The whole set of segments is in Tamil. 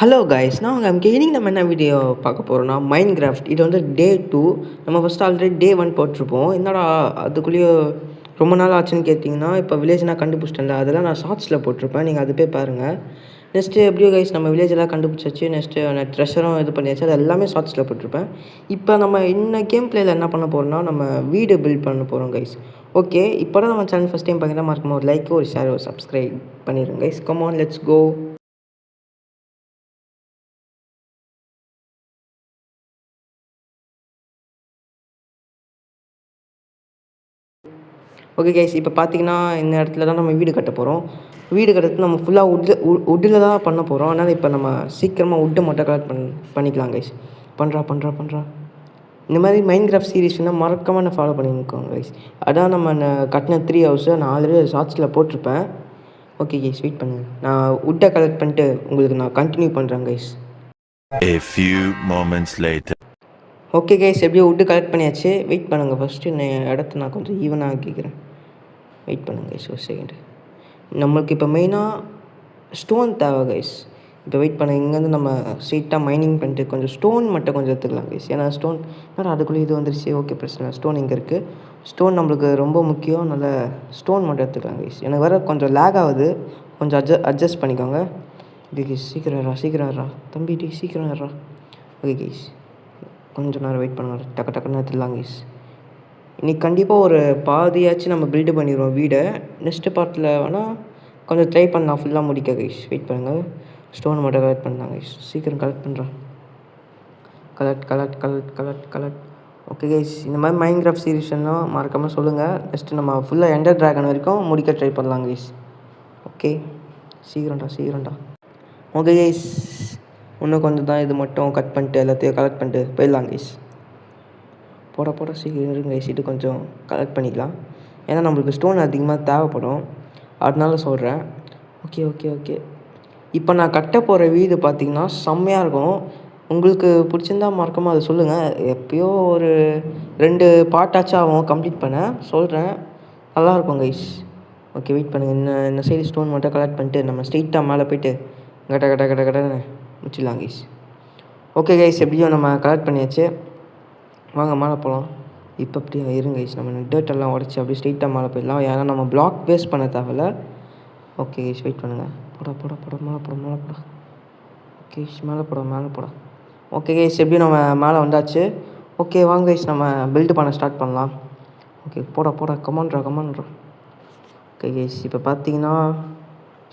ஹலோ கைஸ், நான் உங்கள் கெய்னிங் நம்ம என்ன வீடியோ பார்க்க போகிறோம்னா மைண்ட் கிராஃப்ட். இது வந்து டே 2. நம்ம ஃபஸ்ட்டு ஆல்ரெடி டே 1 போட்டிருப்போம். என்னடா அதுக்குள்ளேயே ரொம்ப நாள் ஆச்சுன்னு கேட்டிங்கன்னா, இப்போ வில்லேஜ் நான் கண்டுபிடிச்சிட்டேன்ல, அதெல்லாம் நான் ஷார்ட்ஸில் போட்டிருப்பேன். நீங்கள் அது போய் பாருங்கள். நெக்ஸ்ட்டு எப்படியோ கைஸ் நம்ம வில்லேஜ் எல்லாம் கண்டுபிடிச்சாச்சு. நெக்ஸ்ட்டு ட்ரெஷரும் இது பண்ணியாச்சு. அது எல்லாமே ஷார்ட்ஸில் போட்டிருப்பேன். இப்போ நம்ம கேம் பிளேயில் என்ன பண்ண போகிறோம்னா, நம்ம வீடு பில்ட் பண்ண போகிறோம் கைஸ். ஓகே, இப்போ தான் நம்ம சேனல் ஃபஸ்ட் டைம் பார்த்தீங்கன்னா மறக்காம ஒரு லைக், ஒரு ஷேர், ஒரு சப்ஸ்கிரைப் பண்ணிடுங்க guys. Come on, let's go. Okay guys, இப்போ பார்த்தீங்கன்னா இந்த இடத்துல தான் நம்ம வீடு கட்ட போகிறோம். வீடு கட்டுறதுக்கு நம்ம ஃபுல்லாக வுட்டில் தான் பண்ண போகிறோம். அதனால் இப்போ நம்ம சீக்கிரமாக வுட்டை மட்டும் கலெக்ட் பண்ணிக்கலாம் கைஸ். பண்ணுறா. இந்த மாதிரி மைண்ட் கிராஃப்ட் சீரீஸ்னால் மறக்காமல் நான் ஃபாலோ பண்ணிக்கோங்க கைஸ். அதான் நம்ம கட்டின 3 ஹவுஸை நான் ஆல்ரெடி ஷார்ட்ஸில் போட்டிருப்பேன். ஓகே கைஸ், வெயிட் பண்ணுங்கள். நான் வுட்டை கலெக்ட் பண்ணிட்டு உங்களுக்கு நான் கண்டினியூ பண்ணுறேன் guys. A few moments later. Okay guys, எப்படியோ வுட்டு கலெக்ட் பண்ணியாச்சு. வெயிட் பண்ணுங்கள், ஃபஸ்ட்டு இடத்த நான் கொஞ்சம் ஈவனாக ஆக்கிக்கிறேன். வெயிட் பண்ணுங்கள் கைஸ் ஒரு செகண்டு. நம்மளுக்கு இப்போ மெயினாக ஸ்டோன் தேவை கைஸ். இப்போ வெயிட் பண்ண இங்கேருந்து நம்ம ஸ்ட்ரெயிட்டாக மைனிங் பண்ணிட்டு கொஞ்சம் ஸ்டோன் மட்டும் கொஞ்சம் எடுத்துக்கலாம் கைஸ். ஏன்னா ஸ்டோன் அதுக்குள்ளே இது வந்துருச்சு. ஓகே, பிரச்சனை. ஸ்டோன் இங்கே இருக்குது. ஸ்டோன் நம்மளுக்கு ரொம்ப முக்கியம். நல்ல ஸ்டோன் மட்டும் எடுத்துக்கலாம் கைஸ். எனக்கு வேறு கொஞ்சம் லேக் ஆகுது, கொஞ்சம் அட்ஜஸ்ட் பண்ணிக்கோங்க. ஓகே கைஸ், சீக்கிரம் தம்பி சீக்கிரம் ஏறா. ஓகே கைஸ், கொஞ்சம் நேரம் வெயிட் பண்ணுவார். டக்குன்னு எடுத்துடலாம் கைஸ். இன்றைக்கி கண்டிப்பாக ஒரு பாதியாச்சும் நம்ம பில்டு பண்ணிடுவோம் வீடை. நெக்ஸ்ட்டு பார்ட்டில் வேணால் கொஞ்சம் ட்ரை பண்ணலாம் ஃபுல்லாக முடிக்க கைஸ். வெயிட் பண்ணுங்கள். ஸ்டோன் மட்டும் கலெக்ட் பண்ணலாம் கைஸ். சீக்கிரம் கலெக்ட் பண்ணுறேன். கலெக்ட். ஓகே கைஸ், இந்த மாதிரி மைண்ட் கிராஃப்ட் சீரீஸ்னால் மறக்காமல் சொல்லுங்கள். நெக்ஸ்ட்டு நம்ம ஃபுல்லாக எண்டர் ட்ராகன் வரைக்கும் முடிக்க ட்ரை பண்ணலாம் கைஸ். ஓகே, சீக்கிரம்டா. ஓகே கைஸ், இன்னும் கொஞ்சம் தான். இது மட்டும் கட் பண்ணிட்டு எல்லாத்தையும் கலெக்ட் பண்ணிட்டு போயிடலாம் கைஸ். போட சீக்கிரம் இருங்க கைஸ். இது கொஞ்சம் கலெக்ட் பண்ணிக்கலாம். ஏன்னா நம்மளுக்கு ஸ்டோன் அதிகமாக தேவைப்படும், அதனால சொல்கிறேன். ஓகே. இப்போ நான் கட்ட போகிற வீடு பார்த்திங்கன்னா செம்மையாக இருக்கும். உங்களுக்கு பிடிச்சிருந்தா மறக்காமல் அதை சொல்லுங்கள். எப்போயோ ஒரு 2 பார்ட்டாச்சும் ஆகும் கம்ப்ளீட் பண்ண, சொல்கிறேன். நல்லாயிருக்கும் கைஸ். ஓகே, வெயிட் பண்ணுங்கள். இந்த சைடு ஸ்டோன் மட்டும் கலெக்ட் பண்ணிட்டு நம்ம ஸ்ட்ரெயிட்டாக மேலே போய்ட்டு கடன்னு முடிச்சிடலாம் கைஸ். ஓகே கைஸ், எப்படியும் நம்ம கலெக்ட் பண்ணியாச்சு. வாங்க மேலே போகலாம். இப்போ அப்படியே இருங்க கைஸ், நம்ம டேட்டெல்லாம் உடச்சி அப்படியே ஸ்ட்ரெயிட்டாக மேலே போயிடலாம். ஏன்னா நம்ம பிளாக் வேஸ்ட் பண்ண தேவையில்ல. ஓகே கைஸ், வெயிட் பண்ணுங்கள். போட மேலே போட. ஓகே மேலே போட. ஓகே கைஸ், எப்படியும் நம்ம மேலே வந்தாச்சு. ஓகே வாங்க கைஸ், நம்ம பில்டு பண்ண ஸ்டார்ட் பண்ணலாம். ஓகே போட கமான்ட்ரா. ஓகே கைஸ், இப்போ பார்த்தீங்கன்னா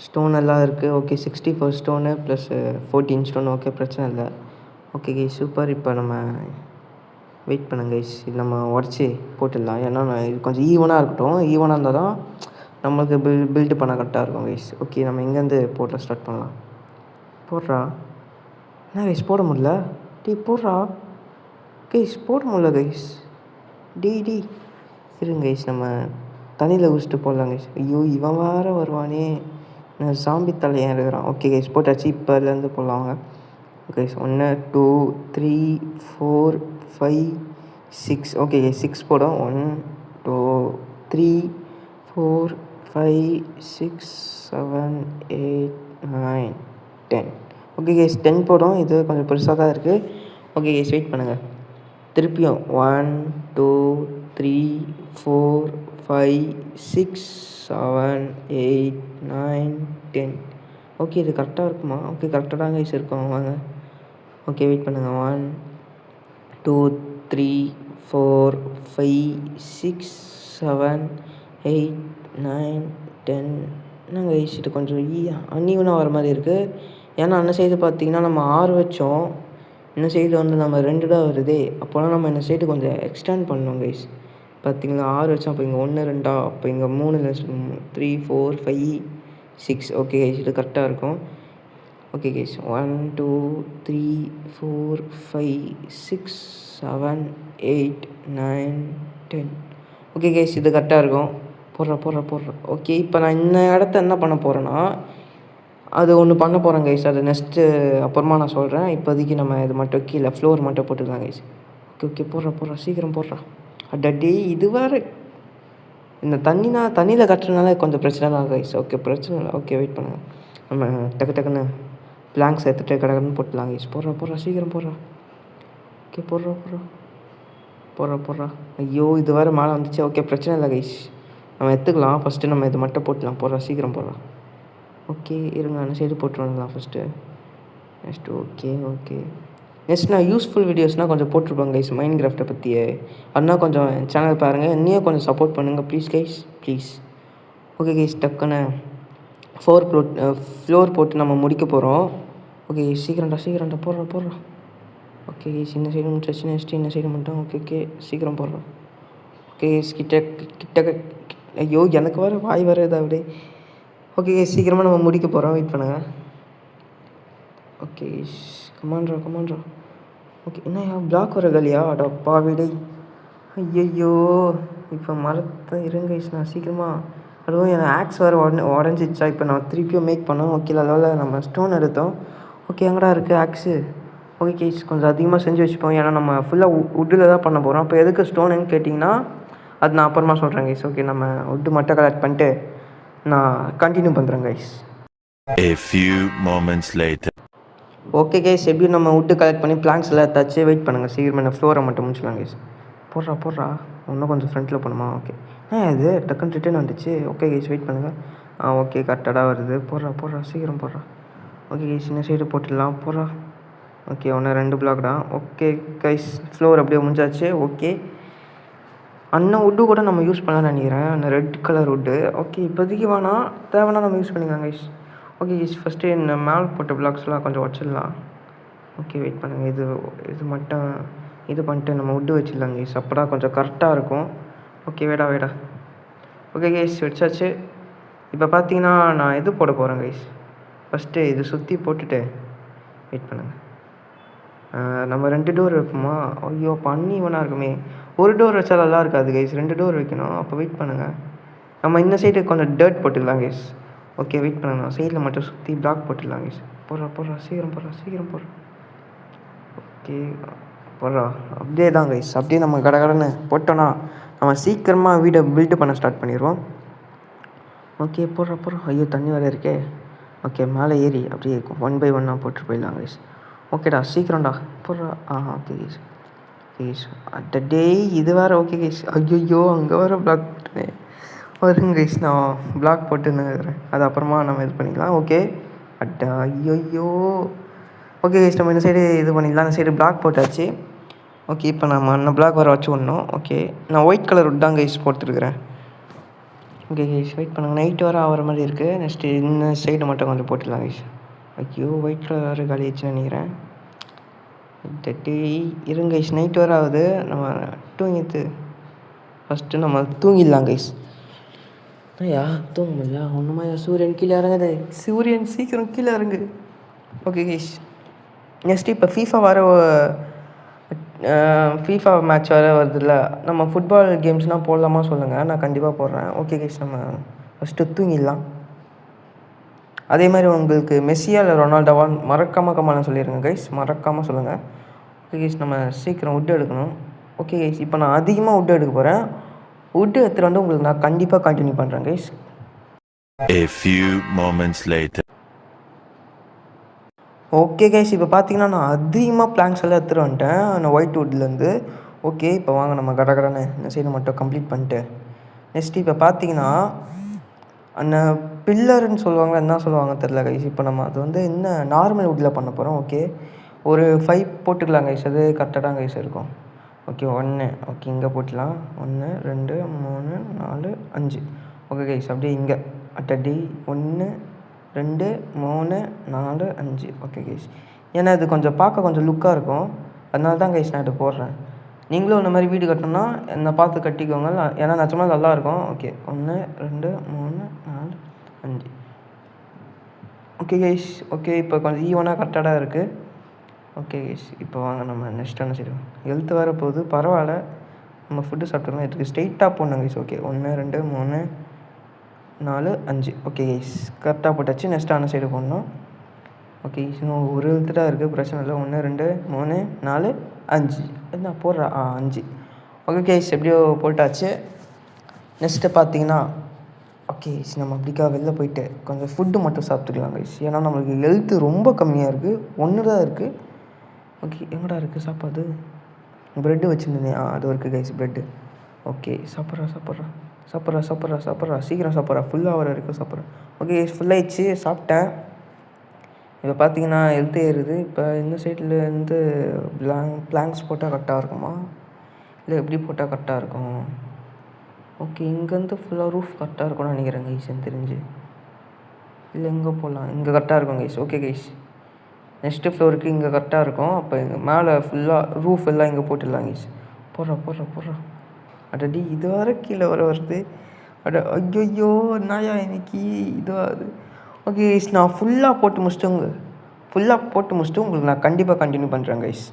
ஸ்டோன் எல்லாம் இருக்குது. Okay, 64 stone plus 14 stone. Okay, பிரச்சனை இல்லை. Okay guys, super. இப்போ நம்ம வெயிட் பண்ணுங்க கைஸ், இது நம்ம உடச்சி போட்டுடலாம். ஏன்னா இது கொஞ்சம் ஈவனாக இருக்கட்டும். ஈவனாக இருந்தால் தான் நம்மளுக்கு பில்டு பண்ண கரெக்டாக இருக்கும் கைஸ். ஓகே, நம்ம இங்கேருந்து போட ஸ்டார்ட் பண்ணலாம். போடுறா. என்ன கைஸ் போட முடியல? போடுறா கைஸ், போட முடியல கைஸ். டி இருங்க கைஸ், நம்ம தண்ணியில் குடிச்சிட்டு போடலாம் கைஸ். ஐயோ, இவன் வேறு வருவானே, நான் சாம்பி தலையன் இருக்கிறான். ஓகே கைஸ், போட்டாச்சு. இப்போலேருந்து போடலாம். ஓகே, 1 2 3 4 5 6. ஓகே 6 போடும். 1 2 3 4 5 6 7 8 9 10. ஓகே கைஸ், 10 போடும். இது கொஞ்சம் பெருசாக தான் இருக்குது. ஓகே கைஸ், வெயிட் பண்ணுங்கள். திருப்பியும் 1 2 3 4 5 6 7 8 9 10. ஓகே, இது கரெக்டாக இருக்குமா? ஓகே, கரெக்டாக தான் கைஸ் இருக்கும். வாங்க. ஓகே, வெயிட் பண்ணுங்கள். 1 2 3 4 5 6 7 8 9 10. என்னங்க கைஸ், இது கொஞ்சம் அன்ஈவனாக வர மாதிரி இருக்குது. ஏன்னா அந்த சைடு பார்த்தீங்கன்னா நம்ம 6 வச்சோம், இந்த சைடு வந்து நம்ம 2 தான் வருதே. அப்போலாம் நம்ம இந்த சைடு கொஞ்சம் எக்ஸ்டெண்ட் பண்ணோம் கைஸ். பார்த்தீங்களா, 6 வச்சோம். அப்போ இங்கே 1 2, அப்போ இங்கே 3 3 4 5 6. ஓகே கைஸ், இது கரெக்டாக இருக்கும். Okay guys, 1 2 3 4 5 6 7 8 9 10. ஓகே கைஸ், இது கரெக்டாக இருக்கும். போடுறேன். ஓகே, இப்போ நான் இந்த இடத்த என்ன பண்ண போகிறேன்னா, அது ஒன்று பண்ண போகிறேன் கைஸ். அது நெக்ஸ்ட்டு அப்புறமா நான் சொல்கிறேன். இப்போதைக்கு நம்ம இது மட்டும் கீழே ஃப்ளோர் மட்டும் போட்டுக்கலாம் கைஸ். ஓகே போடுறேன். சீக்கிரம் போடுறேன். அடடே, இது வேறு இந்த தண்ணியில் கட்டுறதுனால கொஞ்சம் பிரச்சனை தான் கைஸ். ஓகே, பிரச்சனை இல்லை. ஓகே, வெயிட் பண்ணுங்கள். நம்ம டக்குன்னு பிளாங்க்ஸ் எடுத்துகிட்டு கடகடன்னு போட்டுடலாம் கைஸ். போடுறா சீக்கிரம் போடுறா. ஓகே போடுறா. ஐயோ இது வேறு மேலே வந்துச்சு. ஓகே பிரச்சனை இல்லை கைஸ், நம்ம எடுத்துக்கலாம். ஃபஸ்ட்டு நம்ம இது மட்டும் போட்டுடலாம். போடுறா சீக்கிரம் போடுறா. ஓகே இருங்க, அந்த சைடு போட்டு வந்துடலாம் ஃபஸ்ட்டு. ஓகே நெக்ஸ்ட் நான் யூஸ்ஃபுல் வீடியோஸ்னால் கொஞ்சம் போட்டிருப்பேன் கைஸ் மைண்ட் கிராஃப்ட்டை பற்றியே. அதனால் கொஞ்சம் என் சேனல் பாருங்கள், என்னையும் கொஞ்சம் சப்போர்ட் பண்ணுங்கள் please guys please. Okay guys டக்குன்னு ஃப்ளோர் போட்டு நம்ம முடிக்க போகிறோம். ஓகே சீக்கிரம்டா போடுறா. ஓகே கைஸ் இந்த சைடு முடிச்சாச்சு. நெக்ஸ்ட்டு இந்த சைடு மட்டும். ஓகே சீக்கிரம் போடுறோம். ஓகே கைஸ் கிட்ட ஐயோ எனக்கு வர வாய் வர இதாக அப்படியே. ஓகே கைஸ் சீக்கிரமாக நம்ம முடிக்க போகிறோம், வெயிட் பண்ணுங்கள். ஓகே கைஸ் கமான்ட்ரா. ஓகே என்ன பிளாக் வர கலியா அடப்பா விடை. ஐயோ இப்போ மரத்தை இருங்க கைஸ், நான் சீக்கிரமாக அதுவும் எனக்கு ஆக்ஸ் வேறு உடஞ்சிச்சா. இப்போ நான் திருப்பியும் மேக் பண்ணோம். ஓகே லெவலில் நம்ம ஸ்டோன் எடுத்தோம். ஓகே எங்கடா இருக்குது ஆக்ஸு. ஓகே கைஸ் கொஞ்சம் அதிகமாக செஞ்சு வச்சுப்போம், ஏன்னா நம்ம ஃபுல்லாக உட்டில் தான் பண்ண போகிறோம். அப்போ எதுக்கு ஸ்டோனுன்னு கேட்டிங்கன்னா அது நான் அப்புறமா சொல்கிறேன் கைஸ். ஓகே நம்ம உட்டு மட்டும் கலெக்ட் பண்ணிட்டு நான் கண்டினியூ பண்ணுறேன் guys. A few moments later. Okay guys எப்படியும் நம்ம உட்டு கலெக்ட் பண்ணி பிளாங்க்ஸ் எல்லாம் எடுத்தாச்சு. வெயிட் பண்ணுங்கள், சீக்கிரமாக நான் ஃப்ளோரை மட்டும் முடிச்சிடலாம் கைஸ். போடுறா இன்னும் கொஞ்சம் ஃப்ரண்ட்டில் போகணுமா. ஓகே இது டக்குன்னு ரிட்டர்ன் வந்துச்சு. ஓகே கைஸ் வெயிட் பண்ணுங்கள். ஓகே கரெக்டாக வருது. போடுறா சீக்கிரம் போடுறா. ஓகே கைஸ் இந்த சைடு போட்டுடலாம். போடுறா. ஓகே 2 பிளாக் தான். ஓகே கைஸ் ஃப்ளோர் அப்படியே முடிஞ்சாச்சு. ஓகே அண்ணன் உட்டு கூட நம்ம யூஸ் பண்ணலாம்னு நினைக்கிறேன், அந்த ரெட் கலர் உட்டு. ஓகே இப்போதைக்கு வேணாம், தேவைன்னா நம்ம யூஸ் பண்ணிக்கலாம் கைஸ். ஓகே கைஸ் ஃபஸ்ட்டு இந்த மேல் போட்ட பிளாக்ஸ்லாம் கொஞ்சம் வச்சிடலாம். ஓகே வெயிட் பண்ணுங்கள், இது மட்டும் இது பண்ணிட்டு நம்ம உட்டு வச்சிடலாம் கைஸ். அப்போ தான் கொஞ்சம் கரெக்டாக இருக்கும். ஓகே வேடா. ஓகே கைஸ் வச்சாச்சு. இப்போ பார்த்தீங்கன்னா நான் இது போட போகிறேன் கைஸ். ஃபஸ்ட்டு இது சுற்றி போட்டுட்டு வெயிட் பண்ணுங்கள். நம்ம 2 டோர் வைப்போமா. ஐயோ பண்ணி வேணா இருக்குமே. ஒரு டோர் வச்சா நல்லா இருக்காது கைஸ், 2 டோர் வைக்கணும். அப்போ வெயிட் பண்ணுங்கள், நம்ம இந்த சைடு கொஞ்சம் டர்ட் போட்டுக்கலாம் கைஸ். ஓகே வெயிட் பண்ணுங்க, சைடில் மட்டும் சுற்றி பிளாக் போட்டுடலாம் கைஸ். போடுறா சீக்கிரம் போடுறா. ஓகே போடுறா. அப்படியே தான் கைஸ், அப்படியே நம்ம கடன்னு போட்டோன்னா நம்ம சீக்கிரமாக வீடை பில்டு பண்ண ஸ்டார்ட் பண்ணிடுவோம். ஓகே போடுறா. ஐயோ தண்ணி வேறு இருக்கே. ஓகே மேலே ஏறி அப்படியே 1 by 1 போட்டு போயிடலாம் கைஸ். ஓகேடா சீக்கிரம்டா போடுறா. ஓகே கைஸ் டே இது வேறு. ஓகே கைஸ் ஐயோ அங்கே வேறு பிளாக் போட்டுனேன். வருங்க கைஸ் நான் பிளாக் போட்டுன்னு இருக்கிறேன், அது அப்புறமா நம்ம இது பண்ணிக்கலாம். ஓகே ஐயோ. ஓகே கைஸ் நம்ம இந்த சைடு இது பண்ணிக்கலாம். அந்த சைடு பிளாக் போட்டாச்சு. ஓகே இப்போ நம்ம அந்த பிளாக் வர வச்சு விடணும். ஓகே நான் ஒயிட் கலர் உட் தான் கைஸ் போட்டுருக்குறேன். ஓகே கைஸ் வெயிட் பண்ணுங்கள், நைட்டு வர ஆகிற மாதிரி இருக்குது. நெக்ஸ்ட்டு இந்த சைடு மட்டும் கொஞ்சம் போட்டுடலாம் கைஸ். ஐயோ ஒயிட் கலர் காலி ஆச்சுன்னு நினைக்கிறேன். இருங்க கைஸ் நைட் வர ஆகுது, நம்ம தூங்கிட்டு ஃபஸ்ட்டு நம்ம தூங்கிடலாம் கைஸ். ஐயா தூங்க முடியல ஒன்றுமா. சூரியன் கீழே இறங்குது, சூரியன் சீக்கிரம் கீழே இறங்கு. ஓகே கைஸ் நெக்ஸ்ட்டு இப்போ ஃபீஃபா மேட்ச் வேறு வருதுல்ல, நம்ம ஃபுட்பால் கேம்ஸ்னால் போடலாமா சொல்லுங்கள், நான் கண்டிப்பாக போடுறேன். ஓகே கைஸ் நம்ம ஃபஸ்ட்டு தூங்கிடலாம். அதே மாதிரி உங்களுக்கு மெஸ்ஸியா இல்லை ரொனால்டோவான்னு மறக்காமல் கமெண்ட்ல சொல்லிடுங்க கைஸ், மறக்காமல் சொல்லுங்கள். ஓகே கைஸ் நம்ம சீக்கிரம் உட்டு எடுக்கணும். ஓகே கைஸ் இப்போ நான் அதிகமாக உட்டு எடுக்க போகிறேன். உட்டு எடுத்துகிட்டு வந்து உங்களுக்கு நான் கண்டிப்பாக கண்டினியூ பண்ணுறேன் guys. A few moments later. Okay guys இப்போ பார்த்தீங்கன்னா நான் அதிகமாக பிளாங்க்ஸ் எல்லாம் எடுத்துகிட்டு வந்துட்டேன் நான் ஒயிட் வுட்லேருந்து. ஓகே இப்போ வாங்க நம்ம கடன்னு இந்த சைடு மட்டும் கம்ப்ளீட் பண்ணிட்டு நெக்ஸ்ட்டு இப்போ பார்த்தீங்கன்னா அந்த பில்லர்னு சொல்லுவாங்க, என்ன சொல்லுவாங்க தெரில கைஸ். இப்போ நம்ம அது வந்து என்ன நார்மல் வுட்டில் பண்ண போகிறோம். ஓகே ஒரு 5 போட்டுக்கலாம் கைஸ், அது கரெக்டாக தான் கைஸ் இருக்கும். ஓகே 1 ஓகே இங்கே போட்டுக்கலாம். 1 2 3 4 5. ஓகே கைஸ் அப்படியே இங்கே அட்டடி 1 2 3 4 5. ஓகே கைஸ் ஏன்னா இது கொஞ்சம் பார்க்க கொஞ்சம் லுக்காக இருக்கும், அதனால தான் கைஸ் நான் இதை போடுறேன். நீங்களும் இந்த மாதிரி வீடு கட்டணும்னா என்னை பார்த்து கட்டிக்கோங்க, ஏன்னா நிஜமாக நல்லாயிருக்கும். ஓகே 1 2 3 4 5. ஓகே கைஸ் ஓகே இப்போ கொஞ்சம் ஈவனாக கரெக்டாக இருக்குது. ஓகே கைஸ் இப்போ வாங்க நம்ம நெக்ஸ்ட் என்ன செய்வோம். ஹெல்த் வர போகுது பரவாயில்ல, நம்ம ஃபுட்டு சாப்பிட்டோம்னா இதுக்கு ஸ்ட்ரெயிட்டாக போடணும் கைஸ். ஓகே 1 2 3 4 5. ஓகே கைஸ் கரெக்டாக போட்டாச்சு. நெக்ஸ்ட்டு அந்த சைடு போடணும். ஓகே இன்னும் ஒரு ஹெல்த்து தான் இருக்குது, பிரச்சனை இல்லை. 1 2 3 4 5 என்ன போடுறா 5. ஓகே கைஸ் எப்படியோ போட்டாச்சு. நெக்ஸ்ட்டு பார்த்தீங்கன்னா ஓகே ஓகே நம்ம அப்படிக்கா வெளில போயிட்டு கொஞ்சம் ஃபுட்டு மட்டும் சாப்பிட்டுக்கலாம் கைஸ். ஏன்னா நம்மளுக்கு ஹெல்த்து ரொம்ப கம்மியாக இருக்குது. ஒன்று தான் இருக்குது. ஓகே எங்கடா இருக்குது சாப்பாடு? ப்ரெட்டு வச்சுருந்தேன். அது இருக்குது கைஸ் ப்ரெட்டு. ஓகே சாப்பிட்றா சீக்கிரம் சாப்பிட்றா. ஃபுல்லாக வர வரைக்கும் சாப்பிட்றேன். ஓகே ஃபுல்லாகிடுச்சு, சாப்பிட்டேன். இப்போ பார்த்தீங்கன்னா ஹெல்த் ஏறுது. இப்போ இந்த சைடில் இருந்து பிளாங்க்ஸ் போட்டால் கரெக்டாக இருக்குமா, இல்லை எப்படி போட்டால் கரெக்டாக இருக்கும்? ஓகே இங்கேருந்து ஃபுல்லாக ரூஃப் கரெக்டாக இருக்கும்னு நினைக்கிறேன் கைஸ் எனக்கு தெரிஞ்சு. இல்லை எங்கே போடலாம்? இங்கே கரெக்டாக இருக்கும் கைஸ். ஓகே கைஸ், நெக்ஸ்ட்டு ஃப்ளோருக்கு இங்கே கரெக்டாக இருக்கும். அப்போ இங்கே மேலே ஃபுல்லாக ரூஃப் எல்லாம் இங்கே போட்டுடலாம் கைஸ். போடுறா. அடடி இது வர கீழே வருது. ஐயோ நாயா இன்னைக்கு இதுவாகுது. ஓகே கைஸ், நான் ஃபுல்லாக போட்டு முடிச்சுட்டு உங்களுக்கு நான் கண்டிப்பாக கண்டினியூ பண்ணுறேன் guys.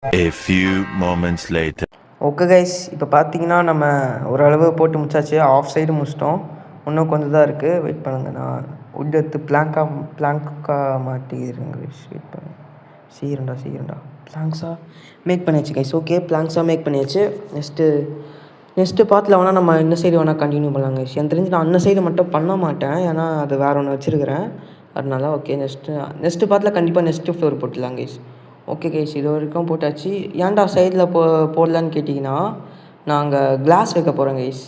A few moments later. Okay guys, இப்போ பார்த்தீங்கன்னா நம்ம ஓரளவு போட்டு முடிச்சாச்சு. ஆஃப் சைடு முடிச்சிட்டோம். இன்னும் கொஞ்சம் தான் இருக்குது. வெயிட் பண்ணுங்கள், நான் உட் எடுத்து பிளாங்காக மாட்டிக்கிறேன் கைஸ். வெயிட் பண்ணுங்கள். சீக்கிரம்டா பிளாங்க்ஸாக மேக் பண்ணியாச்சு கைஸ். ஓகே பிளாங்க்ஸாக மேக் பண்ணியாச்சு. நெக்ஸ்ட்டு பார்ட்டில் வேணால் நம்ம இந்த சைடு வேணால் கண்டினியூ பண்ணலாம் கைஸ். எனக்கு தெரிஞ்சு நான் அந்த சைடு மட்டும் பண்ண மாட்டேன், ஏன்னா அது வேறு ஒன்று வச்சுருக்கிறேன். அதனால ஓகே நெக்ஸ்ட்டு பார்ட்டில் கண்டிப்பாக நெக்ஸ்ட்டு ஃப்ளோர் போட்டுடலாம் கைஸ். ஓகே கைஸ், இது வரைக்கும் போட்டாச்சு. ஏன்டா சைடில் போடலான்னு கேட்டிங்கன்னா, நான் அங்கே கிளாஸ் வைக்க போகிறேன் கைஸ்.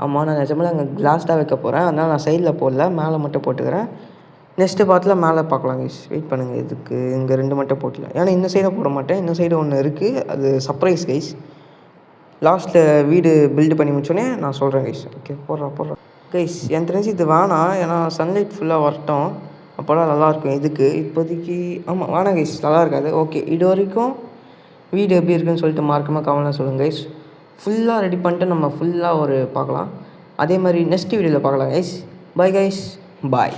ஆமாம், நான் நிஜமாக அங்கே கிளாஸ் தான் வைக்க போகிறேன். அதனால் நான் சைடில் போடல, மேலே மட்டும் போட்டுக்கிறேன். நெக்ஸ்ட்டு பார்ட்டில் மேலே பார்க்கலாம் கைஸ். வெயிட் பண்ணுங்கள், இதுக்கு இங்கே 2 மட்டும் போட்டல. ஏன்னா இந்த சைடை போட மாட்டேன், இந்த சைடு ஒன்று இருக்குது, அது சர்ப்ரைஸ் கைஸ். லாஸ்ட்டில் வீடு பில்டு பண்ணி முடிச்சோடனே நான் சொல்கிறேன் கைஸ். ஓகே போடுறா கைஸ். எனக்கு தெரிஞ்சு இது வேணாம், ஏன்னா சன்லைட் ஃபுல்லாக வரட்டும், அப்போலாம் நல்லாயிருக்கும். இதுக்கு இப்போதைக்கு ஆமாம் வேணாம் கைஸ், நல்லா இருக்காது. ஓகே இது வரைக்கும் வீடு எப்படி இருக்குன்னு சொல்லிட்டு மார்க்கமாக கவனம் சொல்லுங்கள் கைஸ். ஃபுல்லாக ரெடி பண்ணிட்டு நம்ம ஃபுல்லாக பார்க்கலாம். அதே மாதிரி நெக்ஸ்ட் வீடியோவில் பார்க்கலாம் கைஸ். பாய் கைஸ், பாய்.